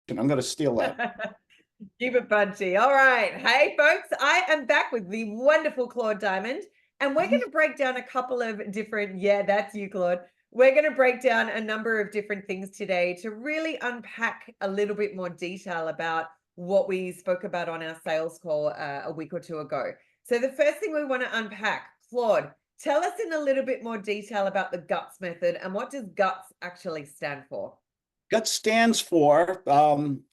I'm going to steal that. Keep it punchy. All right. Hey, folks, I am back with the wonderful Claude Diamond, and we're going to break down a couple of different, yeah, that's you, Claude. We're going to break down a number of different things today to really unpack a little bit more detail about what we spoke about on our sales call a week or two ago. So, the first thing we want to unpack, Claude, tell us in a little bit more detail about the GUTS method and what does GUTS actually stand for? Gut stands for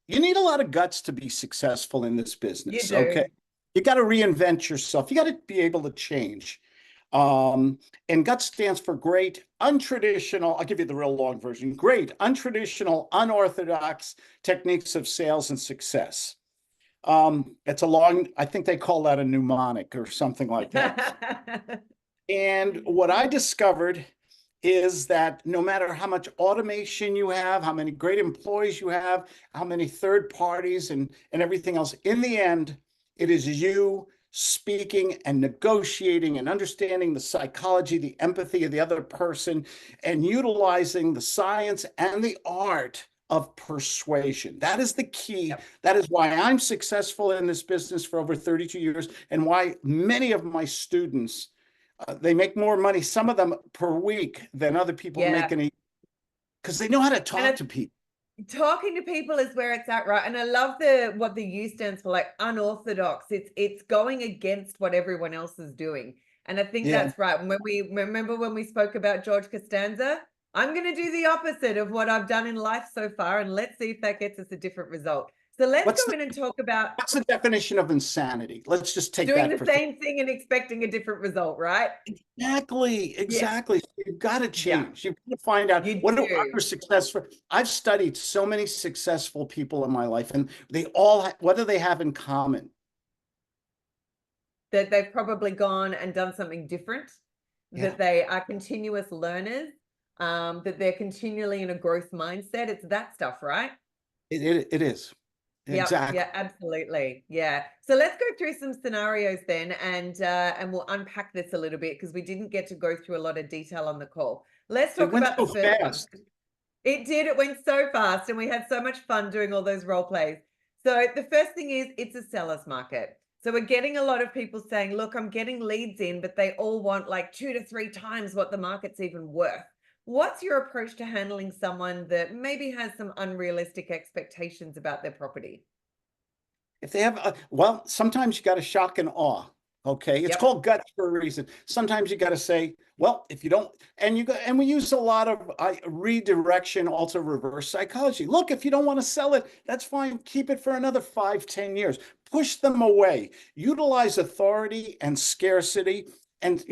you need a lot of guts to be successful in this You business. Okay. do. You got to reinvent yourself. You got to be able to change. And GUT stands for great, untraditional. I'll give you the real long version. Great, untraditional, unorthodox techniques of sales and success. It's a long, I think they call that a mnemonic or something like that. And what I discovered is that no matter how much automation you have, how many great employees you have, how many third parties and everything else, in the end, it is you speaking and negotiating and understanding the psychology, the empathy of the other person, and utilizing the science and the art of persuasion. That is the key. Yep. That is why I'm successful in this business for over 32 years and why many of my students they make more money, some of them per week, than other people make Yeah. in a because they know how to And talk to people. talking to people is where it's at, right? And I love the what the U stands for, like unorthodox. It's going against what everyone else is doing. And I think Yeah. that's right. When we remember when we spoke about George Costanza, I'm gonna do the opposite of what I've done in life so far, and let's see if that gets us a different result. So let's What's go the in and talk about what's the definition of insanity? Let's just take doing that the for same thing and expecting a different result, right? exactly, Yeah, exactly. You've got to yeah, change. You've got to find out you what do do. other successful. I've studied so many successful people in my life, and they all what do they have in common? That they've probably gone and done something different, Yeah, that they are continuous learners, that they're continually in a growth mindset. It's that stuff, right? it is Yep, exactly. yeah, absolutely. Yeah. So let's go through some scenarios then and we'll unpack this a little bit because we didn't get to go through a lot of detail on the call. Let's It talk went about the so first one. fast. It did. It went so fast, and we had so much fun doing all those role plays. So, the first thing is it's a seller's market. So, we're getting a lot of people saying, look, I'm getting leads in, but they all want like 2 to 3 times what the market's even worth. What's your approach to handling someone that maybe has some unrealistic expectations about their property? If they have, well, sometimes you got to shock and awe. Okay, it's Yep. called guts for a reason. Sometimes you got to say, well, if you don't, and you go, and we use a lot of redirection, also reverse psychology. Look, if you don't want to sell it, that's fine. Keep it for another 5, 10 years. Push them away. Utilize authority and scarcity. And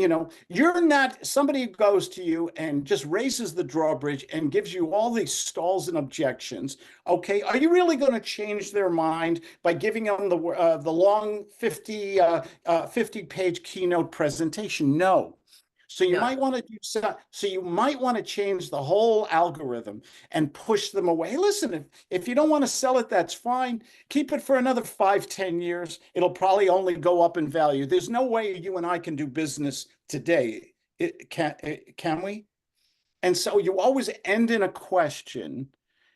you're not somebody who goes to you and just raises the drawbridge and gives you all these stalls and objections. Okay, are you really going to change their mind by giving them the long 50 page keynote presentation? No. So you No. might want to do so you might want to change the whole algorithm and push them away. Hey, listen, if you don't want to sell it, that's fine. Keep it for another 5, 10 years. It'll probably only go up in value. There's no way you and I can do business today. Can we? And so you always end in a question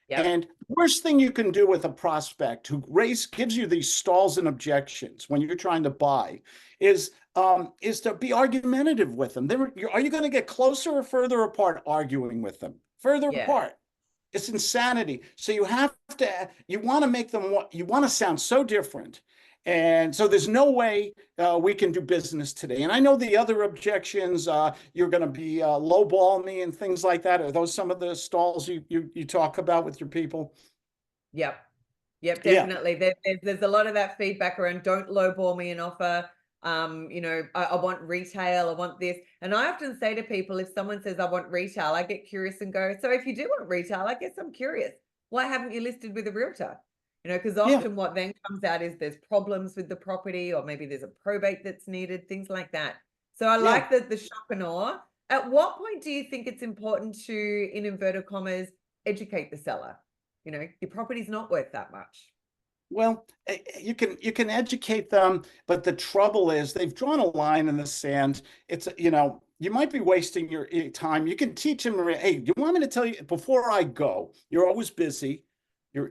Yep. and the worst thing you can do with a prospect who gives you these stalls and objections when you're trying to buy is to be argumentative with them. Are you going to get closer or further apart arguing with them? Further Yeah. apart. It's insanity. So you want to make them, you want to sound so different. And so there's no way we can do business today. And I know the other objections, you're going to be lowball me and things like that. Are those some of the stalls you talk about with your people? Yep. Yep, Yeah, definitely. There's a lot of that feedback around don't lowball me an offer. I want retail, I want this. And I often say to people, if someone says I want retail, I get curious and go, so if you do want retail, I guess I'm curious. Why haven't you listed with a realtor? Because yeah, often what then comes out is there's problems with the property, or maybe there's a probate that's needed, things like that. So I yeah. like the shock and awe. At what point do you think it's important to, in inverted commas, educate the seller? Your property's not worth that much. Well, you can educate them, but the trouble is they've drawn a line in the sand. You might be wasting your time. You can teach them, hey, do you want me to tell you before I go? You're always busy. You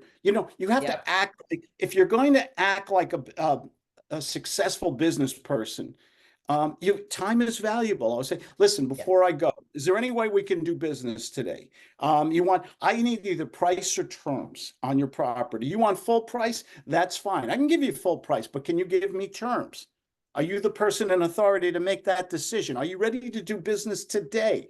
have Yeah. to act like, if you're going to act like a successful business person, time is valuable. I'll say, listen, Yeah. before I go, is there any way we can do business today? I need either price or terms on your property. You want full price? That's fine. I can give you full price, but can you give me terms? Are you the person in authority to make that decision? Are you ready to do business today?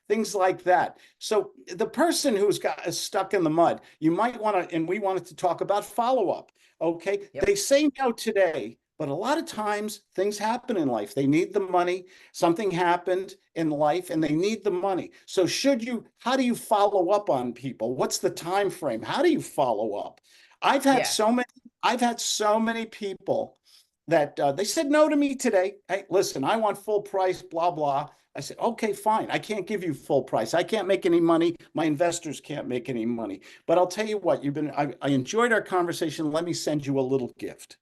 Things like that. So the person who's got is stuck in the mud, you might want to, and we wanted to talk about follow-up. Okay. Yep. They say no today, but a lot of times things happen in life. They need the money. Something happened in life and they need the money. So how do you follow up on people? What's the time frame? How do you follow up? I've had Yeah. so many, I've had so many people that they said no to me today. Hey, listen, I want full price, blah, blah. I said, okay, fine. I can't give you full price. I can't make any money. My investors can't make any money. But I'll tell you what, I enjoyed our conversation. Let me send you a little gift.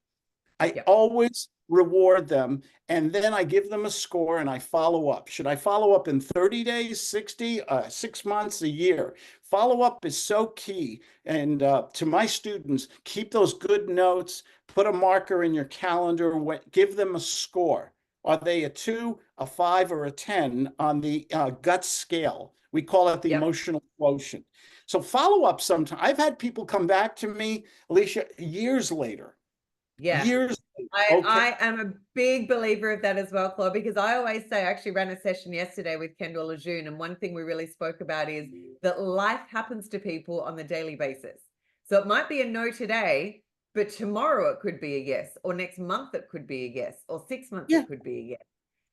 I Yep. always reward them, and then I give them a score and I follow up. Should I follow up in 30 days, 60, 6 months, a year? Follow up is so key. And to my students, keep those good notes, put a marker in your calendar, give them a score. Are they a 2, a 5, or a 10 on the gut scale? We call it the Yep. emotional quotient. So follow up sometimes. I've had people come back to me, Alicia, years later. Yeah. Years. Okay. I am a big believer of that as well, Claude, because I always say, I actually ran a session yesterday with Kendall Lejeune, and one thing we really spoke about is that life happens to people on the daily basis. So it might be a no today, but tomorrow it could be a yes, or next month it could be a yes, or 6 months Yeah. it could be a yes.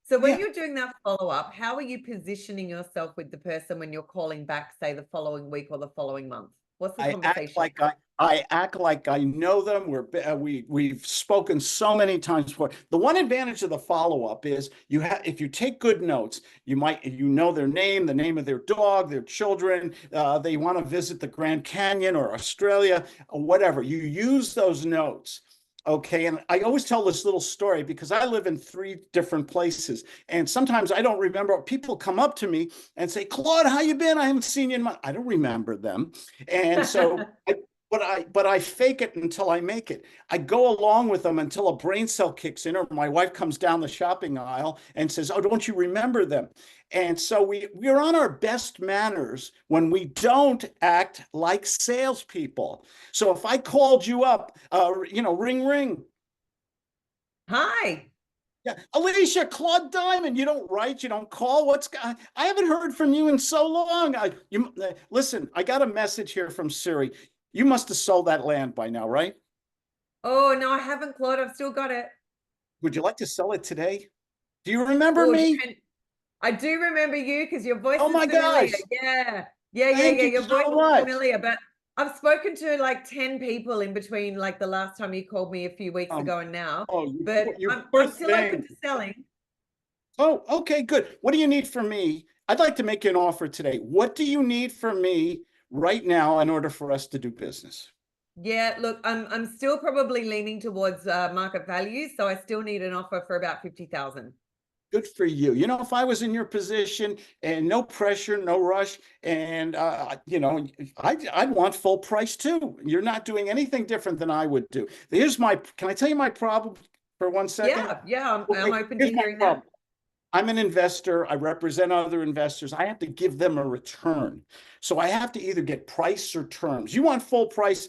So when Yeah. you're doing that follow-up, how are you positioning yourself with the person when you're calling back, say, the following week or the following month? What's the I act conversation? like I act like I know them. We've spoken so many times before. The one advantage of the follow-up is if you take good notes, you know their name, the name of their dog, their children, they want to visit the Grand Canyon or Australia or whatever. You use those notes. Okay, and I always tell this little story because I live in 3 different places, and sometimes I don't remember. People come up to me and say, "Claude, how you been? I haven't seen you in months." I don't remember them. And so, but I fake it until I make it. I go along with them until a brain cell kicks in, or my wife comes down the shopping aisle and says, "Oh, don't you remember them?" And so we're on our best manners when we don't act like salespeople. So if I called you up, ring, ring. Hi. Yeah, Alicia, Claude Diamond. You don't write, you don't call. I haven't heard from you in so long. Listen. I got a message here from Siri. You must have sold that land by now, right? Oh, no, I haven't, Claude. I've still got it. Would you like to sell it today? Do you remember Oh, me? I do remember you because your voice Oh is my familiar. gosh. Yeah. Yeah, yeah, Thank yeah. you Your voice so is much. familiar, but I've spoken to like 10 people in between like the last time you called me a few weeks Um, ago and now. oh, But you I'm poor still open thing. to selling. Oh, okay, good. What do you need from me? I'd like to make you an offer today. What do you need from me right now in order for us to do business? Yeah, look, I'm still probably leaning towards market value, so I still need an offer for about 50,000. Good for you. If I was in your position and no pressure, no rush, and I'd want full price too. You're not doing anything different than I would do. Can I tell you my problem for 1 second? Yeah, yeah, I'm Okay, open to here's my hearing that. problem. I'm an investor. I represent other investors. I have to give them a return. So I have to either get price or terms. You want full price.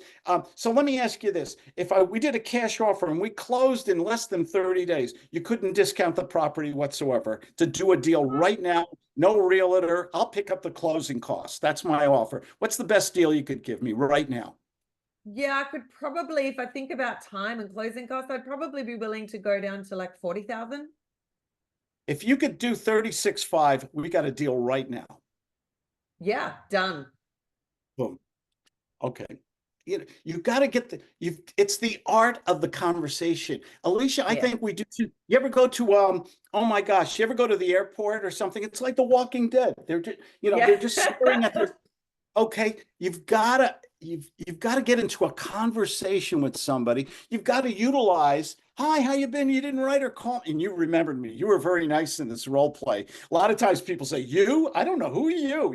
So let me ask you this. If we did a cash offer and we closed in less than 30 days, you couldn't discount the property whatsoever to do a deal right now. No realtor. I'll pick up the closing costs. That's my offer. What's the best deal you could give me right now? Yeah, I could probably, if I think about time and closing costs, I'd probably be willing to go down to like 40,000. If you could do 36.5, we got a deal right now. Yeah, done. Boom. Okay. You've got to it's the art of the conversation. Alicia, I Yeah. think we do too. You ever go to oh my gosh, you ever go to the airport or something? It's like The Walking Dead. They're Yeah. just staring at their okay, you've got to get into a conversation with somebody. You've got to utilize, hi, how you been? You didn't write or call, and you remembered me. You were very nice in this role play. A lot of times people say, you? I don't know who are you,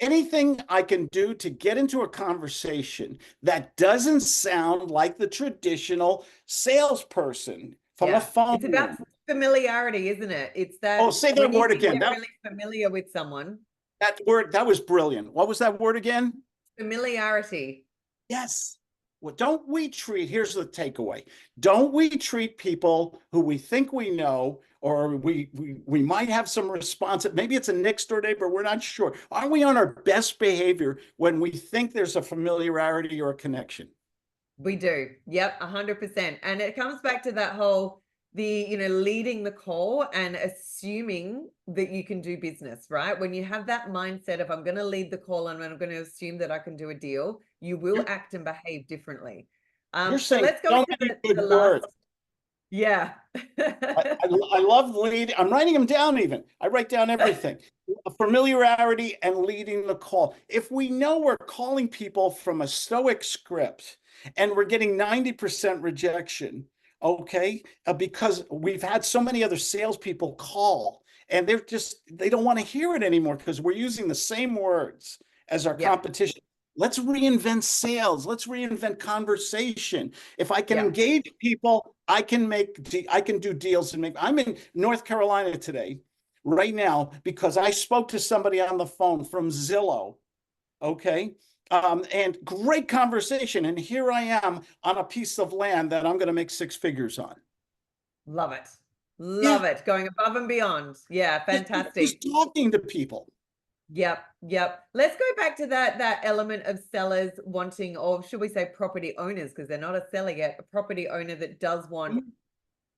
anything I can do to get into a conversation that doesn't sound like the traditional salesperson from a Yeah. phone It's about room. familiarity, isn't it? It's Oh, that say that when you word can again. get really familiar with someone, That word, that was brilliant. What was that word again? familiarity. Yes. Well, don't we treat, here's the takeaway. Don't we treat people who we think we know, or we might have some response, maybe it's a next door neighbor, we're not sure. Are we on our best behavior when we think there's a familiarity or a connection? We do. Yep, 100%. And it comes back to that whole leading the call and assuming that you can do business, right? When you have that mindset of I'm going to lead the call and I'm going to assume that I can do a deal, you will You're, act and behave differently. you're So saying let's go so into many the good last. words. Yeah. I love lead. I'm writing them down even. I write down everything. Familiarity and leading the call. If we know we're calling people from a stoic script and we're getting 90% rejection, okay, because we've had so many other salespeople call and they don't want to hear it anymore because we're using the same words as our Yep. competition. Let's reinvent sales. Let's reinvent conversation. If I can Yep. engage people, I can do deals and make. I'm in North Carolina today, right now, because I spoke to somebody on the phone from Zillow. Okay. And great conversation. And here I am on a piece of land that I'm going to make six figures on. Love it. Yeah. Love it. Going above and beyond. Yeah, Just fantastic. talking to people. Yep, yep. Let's go back to that element of sellers wanting, or should we say property owners, because they're not a seller yet, a property owner that does want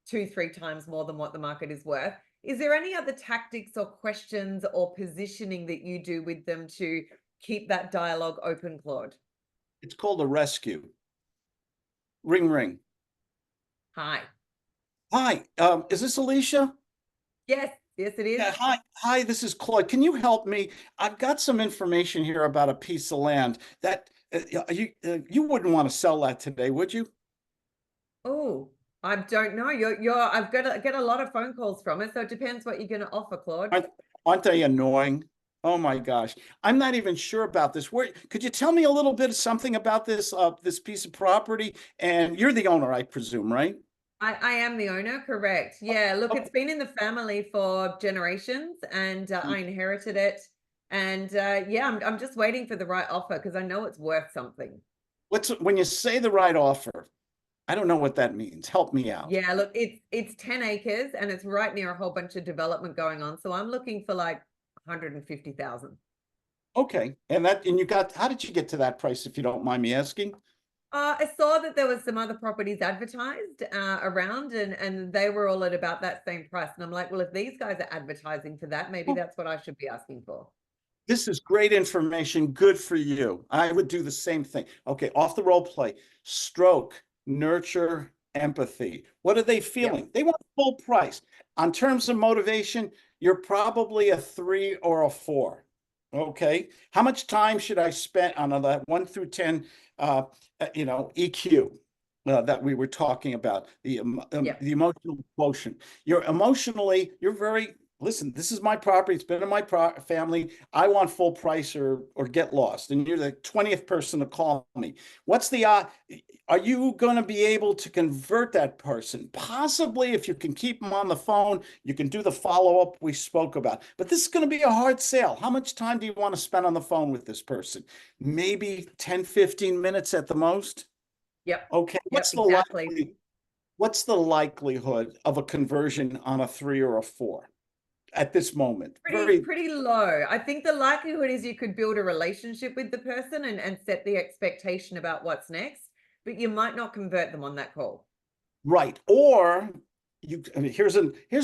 two, three times more than what the market is worth. Is there any other tactics or questions or positioning that you do with them to keep that dialogue open, Claude? It's called a rescue. Ring, ring. Hi. Hi. Is this Alicia? Yes, yes, it is. Yeah, hi, this is Claude. Can you help me? I've got some information here about a piece of land that you wouldn't want to sell that today, would you? Oh, I don't know. I've got get a lot of phone calls from it, so it depends what you're going to offer, Claude. Aren't, aren't they annoying? Oh my gosh. I'm not even sure about this. Where could you tell me a little bit of something about this piece of property? And you're the owner, I presume, right? I am the owner, correct. Yeah, look, Okay. it's been in the family for generations and I inherited it. And yeah, I'm just waiting for the right offer because I know it's worth something. What's when you say the right offer? I don't know what that means. Help me out. Yeah, look, it's 10 acres and it's right near a whole bunch of development going on. So I'm looking for like 150,000. Okay. And you got, how did you get to that price, if you don't mind me asking? I saw that there was some other properties advertised around and they were all at about that same price. And I'm like, well, if these guys are advertising for that, maybe that's what I should be asking for. This is great information. Good for you. I would do the same thing. Okay, off the role play. Stroke, nurture, empathy. What are they Yep. feeling? They want full price. On terms of motivation, you're probably a 3 or a 4. Okay. How much time should I spend on that 1 through 10, EQ that we were talking about, Yep. the emotional quotient? You're very, listen, this is my property. It's been in my family. I want full price or get lost. And you're the 20th person to call me. What's the are you going to be able to convert that person? Possibly, if you can keep them on the phone, you can do the follow-up we spoke about. But this is going to be a hard sale. How much time do you want to spend on the phone with this person? Maybe 10, 15 minutes at the most. Yep. Okay. Yep. Exactly. What's the likelihood of a conversion on a 3 or a 4? At this moment. Pretty low. I think the likelihood is you could build a relationship with the person and set the expectation about what's next, but you might not convert them on that call. Right. Or I mean, here's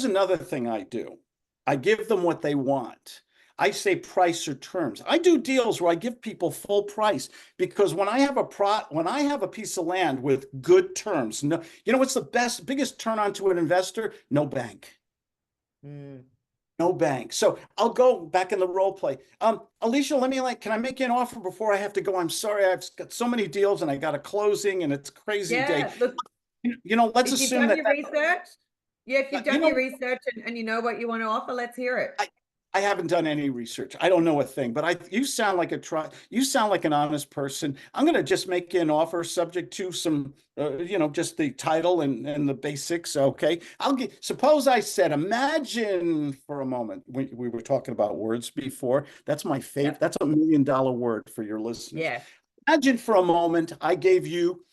another thing I do. I give them what they want. I say price or terms. I do deals where I give people full price because when I have a piece of land with good terms, no, you know what's the biggest turn on to an investor? No bank. Mm. No bank. So I'll go back in the role play. Alicia, can I make you an offer before I have to go? I'm sorry, I've got so many deals and I got a closing and it's a crazy day. Yeah, look, Let's if you've assume done that your research, yeah, if you've you done your know, research and you know what you want to offer, let's hear it. I haven't done any research. I don't know a thing, but you sound like you sound like an honest person. I'm going to just make you an offer subject to some, just the title and the basics. Okay. Suppose I said, imagine for a moment, we were talking about words before. That's my favorite. Yep. That's $1 million word for your listeners. Yeah. Imagine for a moment, I gave you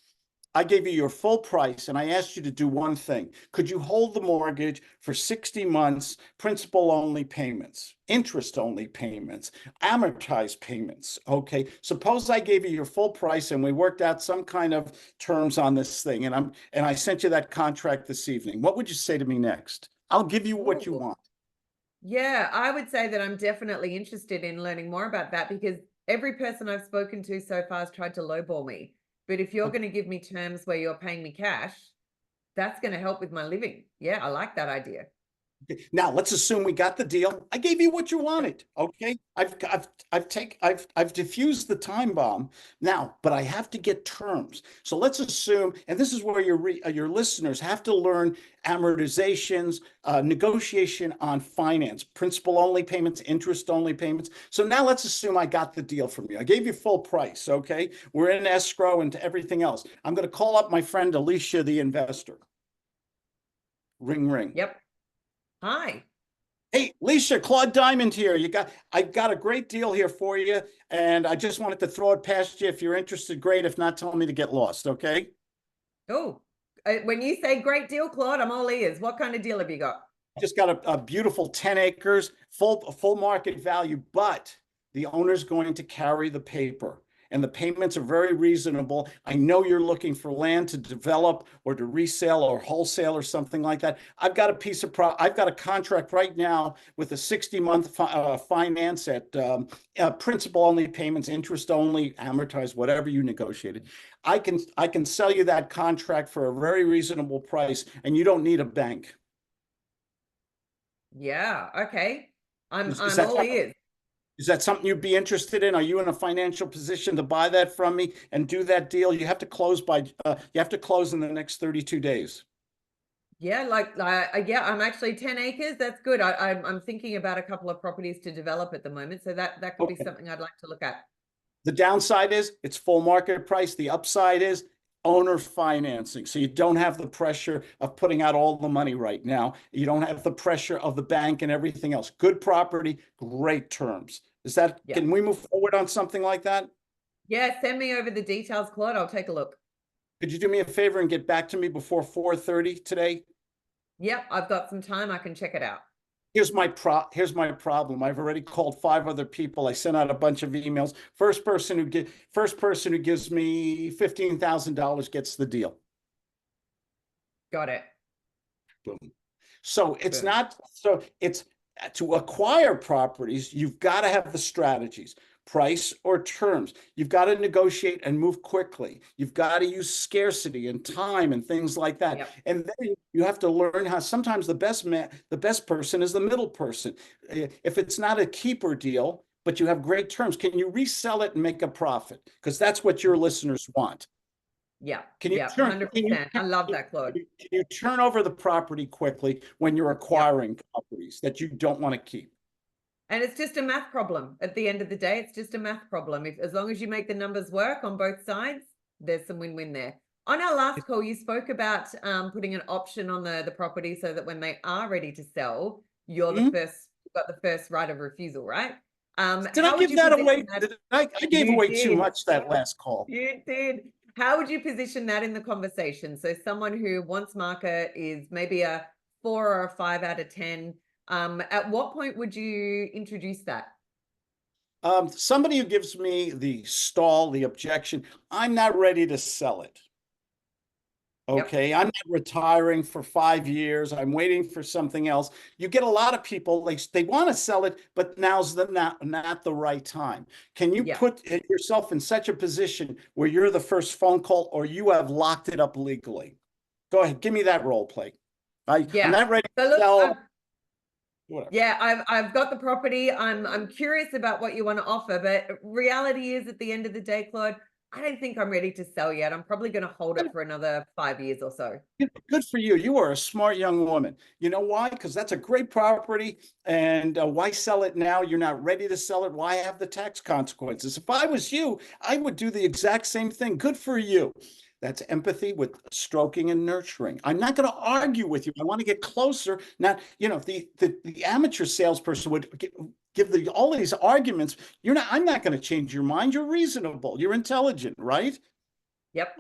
your full price and I asked you to do one thing. Could you hold the mortgage for 60 months, principal only payments, interest only payments, amortized payments? Okay. Suppose I gave you your full price and we worked out some kind of terms on this thing and I sent you that contract this evening. What would you say to me next? I'll give you what you Ooh. want. Yeah, I would say that I'm definitely interested in learning more about that because every person I've spoken to so far has tried to lowball me. But if you're going to give me terms where you're paying me cash, that's going to help with my living. Yeah, I like that idea. Now let's assume we got the deal. I gave you what you wanted. Okay. I've diffused the time bomb now, but I have to get terms. So let's assume, and this is where your listeners have to learn amortizations, negotiation on finance, principal only payments, interest only payments. So now let's assume I got the deal from you. I gave you full price. Okay. We're in escrow and everything else. I'm going to call up my friend Alicia, the investor. Ring, ring. Yep. Hi. Hey, Lisa, Claude Diamond here. I got a great deal here for you, and I just wanted to throw it past you. If you're interested, great. If not, tell me to get lost, okay? Oh, when you say great deal, Claude, I'm all ears. What kind of deal have you got? Just got a beautiful 10 acres, full market value, but the owner's going to carry the paper. And the payments are very reasonable. I know you're looking for land to develop or to resell or wholesale or something like that. I've got a contract right now with a 60-month finance at principal only payments, interest only, amortized, whatever you negotiated. I can sell you that contract for a very reasonable price, and you don't need a bank. Yeah, okay. I'm Is I'm that all ears. Is that something you'd be interested in? Are you in a financial position to buy that from me and do that deal? You have to close in the next 32 days. Yeah, yeah, I'm actually 10 acres. That's good. I'm thinking about a couple of properties to develop at the moment, so that could be Okay. something I'd like to look at. The downside is it's full market price. The upside is owner financing. So you don't have the pressure of putting out all the money right now. You don't have the pressure of the bank and everything else. Good property, great terms. Yeah. Can we move forward on something like that? Yeah, send me over the details, Claude. I'll take a look. Could you do me a favor and get back to me before 4:30 today? Yep, I've got some time. I can check it out. Here's my problem. I've already called 5 other people. I sent out a bunch of emails. First person who gives me $15,000 gets the deal. Got it. Boom. So Boom. it's to acquire properties, you've got to have the strategies, price or terms. You've got to negotiate and move quickly. You've got to use scarcity and time and things like that. Yep. And then you have to learn how sometimes the best person is the middle person. If it's not a keeper deal, but you have great terms, can you resell it and make a profit? Because that's what your listeners want. Yeah. Can you Yeah. turn, can you, 100%. I love that, Claude. can you turn over the property quickly when you're Yep. acquiring properties that you don't want to keep? And it's just a math problem. At the end of the day, it's just a math problem. If as long as you make the numbers work on both sides, there's some win-win there. On our last call, you spoke about putting an option on the property so that when they are ready to sell, you've got the first right of refusal, right? Did I How would give you that away? position that? I gave You away too did. much that last call. You did. How would you position that in the conversation? So someone who wants market is maybe a 4 or a 5 out of 10. At what point would you introduce that? Somebody who gives me the objection, I'm not ready to sell it. Yep. Okay, I'm not retiring for 5 years. I'm waiting for something else. You get a lot of people, they want to sell it, but now's not the right time. Can you Yeah. put yourself in such a position where you're the first phone call or you have locked it up legally? Go ahead, give me that role play. I'm Yeah. not ready So to look, sell. Whatever. yeah, I've got the property. I'm curious about what you want to offer, but reality is at the end of the day, Claude, I don't think I'm ready to sell yet. I'm probably going to hold it for another 5 years or so. Good for you. You are a smart young woman. You know why? Because that's a great property. And why sell it now? You're not ready to sell it. Why have the tax consequences? If I was you, I would do the exact same thing. Good for you. That's empathy with stroking and nurturing. I'm not going to argue with you. I want to get closer. Not, if the amateur salesperson would give all these arguments, I'm not going to change your mind. You're reasonable. You're intelligent, right? Yep.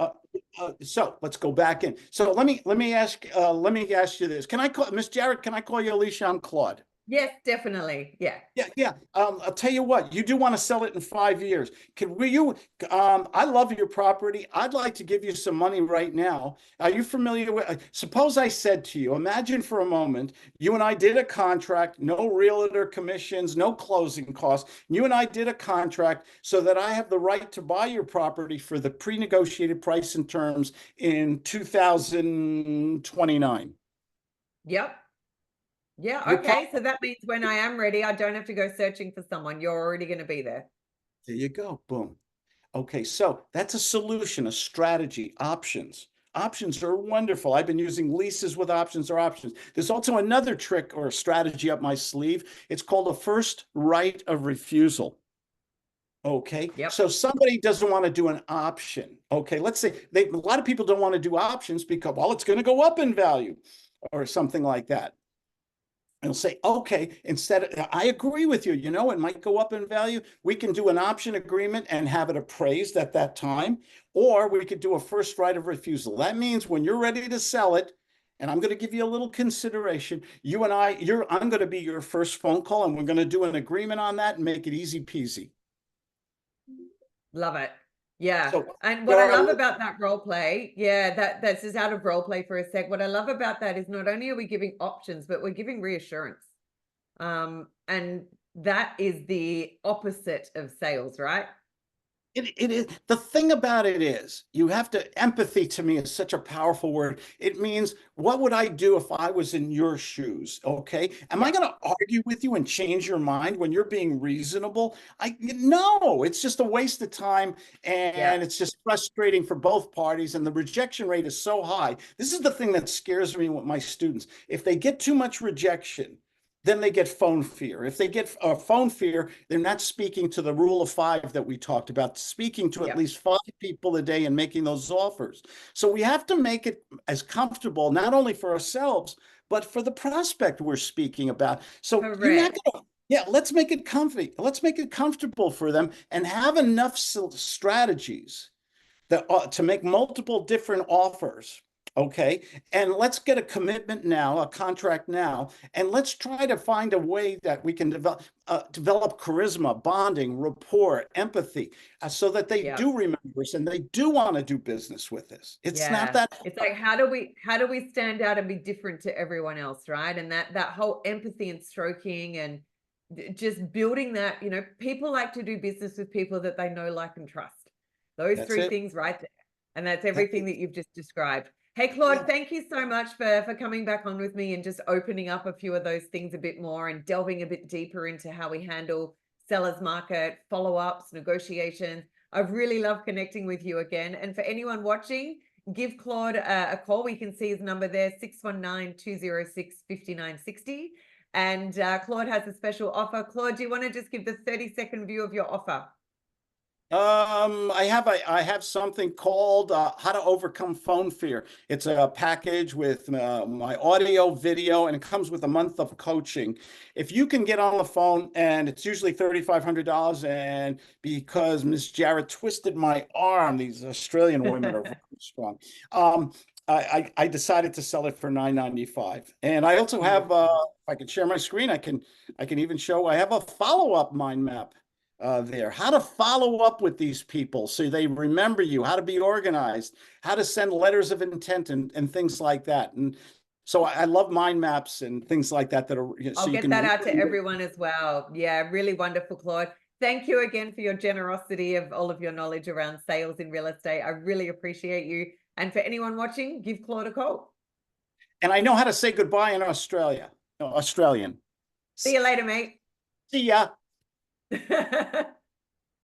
So let's go back in. So let me ask you this. Can I call Miss Jarrett? Can I call you Alicia? I'm Claude. Yes, definitely. Yeah. Yeah. I'll tell you what, you do want to sell it in 5 years. I love your property. I'd like to give you some money right now. Are you familiar with, suppose I said to you, imagine for a moment, you and I did a contract, no realtor commissions, no closing costs. You and I did a contract so that I have the right to buy your property for the pre-negotiated price and terms in 2029. Yep. Yeah. You're Okay. So that means when I am ready, I don't have to go searching for someone. You're already going to be there. There you go. Boom. Okay, so that's a solution, a strategy, options. Options are wonderful. I've been using leases with options or options. There's also another trick or strategy up my sleeve. It's called a first right of refusal. Okay, Yep. so somebody doesn't want to do an option. Okay, let's say a lot of people don't want to do options because, well, it's going to go up in value or something like that. They'll say, okay, I agree with you, it might go up in value. We can do an option agreement and have it appraised at that time, or we could do a first right of refusal. That means when you're ready to sell it, and I'm going to give you a little consideration, I'm going to be your first phone call, and we're going to do an agreement on that and make it easy peasy. Love it. Yeah. So And what I love about that role play, that's just out of role play for a sec. What I love about that is not only are we giving options, but we're giving reassurance. And that is the opposite of sales, right? It is the thing about it is empathy to me is such a powerful word. It means, what would I do if I was in your shoes? Okay. Am I going to argue with you and change your mind when you're being reasonable? No, it's just a waste of time, and it's just frustrating for both parties. And the rejection rate is so high. This is the thing that scares me with my students. If they get too much rejection, then they get phone fear. If they get phone fear, they're not speaking to the rule of 5 that we talked about, speaking to at least 5 people a day and making those offers. So we have to make it as comfortable, not only for ourselves, but for the prospect we're speaking about. So you're not going to, let's make it comfy. Let's make it comfortable for them and have enough strategies that to make multiple different offers. Okay. And let's get a commitment now, a contract now, and let's try to find a way that we can develop charisma, bonding, rapport, empathy, so that they do remember us and they do want to do business with us. It's not that hard. It's like, how do we stand out and be different to everyone else, right? And that whole empathy and stroking and just building that, people like to do business with people that they know, like, and trust. Those 3 things right there. And that's everything that you've just described. Hey, Claude, thank you so much for coming back on with me and just opening up a few of those things a bit more and delving a bit deeper into how we handle sellers market, follow-ups, negotiations. I've really loved connecting with you again. And for anyone watching, give Claude a call. We can see his number there, 619-206-5960. And Claude has a special offer. Claude, do you want to just give the 30-second view of your offer? I have something called How to Overcome Phone Fear. It's a package with my audio, video, and it comes with a month of coaching. If you can get on the phone, and it's usually $3,500, and because Miss Jarrett twisted my arm, these Australian women are very strong. I decided to sell it for $9.95, and I also have. If I can share my screen, I can even show. I have a follow-up mind map. There, how to follow up with these people so they remember you, how to be organized, how to send letters of intent and things like that. And so I love mind maps and things like that. I'll get that out to everyone as well. Yeah, really wonderful, Claude. Thank you again for your generosity of all of your knowledge around sales in real estate. I really appreciate you. And for anyone watching, give Claude a call. And I know how to say goodbye in Australian. See you later, mate. See ya.